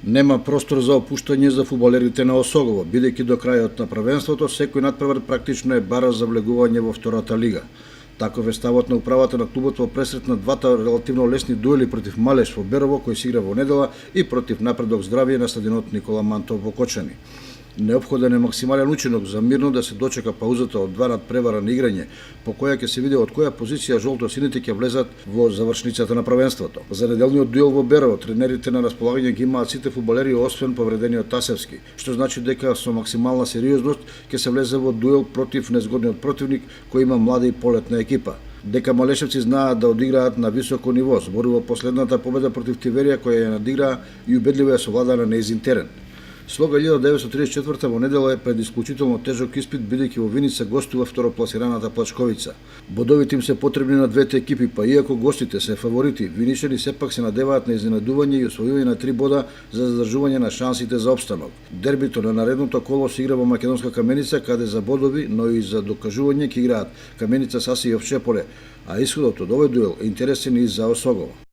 Нема простор за опуштање за фудбалерите на Осогово, бидејќи до крајот на првенството секој надпревар практично е бара за влегување во втората лига. Таков е ставот на управата на клубот во пресрет на двата релативно лесни дуели против Малеш во Берово, кој се игра во недела, и против Напредок Здравје на стадионот Никола Мантов во Кочани. Неопходен е максимален учинок за мирно да се дочека паузата од два надпревара на играње, по која ќе се види од која позиција жолто-сините ќе влезат во завршницата на првенството. За неделниот дуел во Берово тренерите на располагање ги имаат сите фудбалери освен повредениот Тасевски, што значи дека со максимална сериозност ќе се влезе во дуел против незгодниот противник кој има млада и полетна екипа. Дека малешевци знаат да одиграат на високо ниво, зборува последната победа против Тиверија која ја надигра и убедливо ја совлада на нејзин терен. Слога 1934 во недела е пред исклучително тежок испит, бидејќи во Виница гостува второпласираната Плачковица. Бодовите им се потребни на двете екипи, па иако гостите се фаворити, виничани сепак се надеваат на изненадување и освојување на 3 бода за задржување на шансите за опстанок. Дербито на наредното коло се игра во Македонска Каменица, каде за бодови, но и за докажување ќе играат Каменица, Саси и Овчеполе, а исходот од овој дуел е интересен и за Осогово.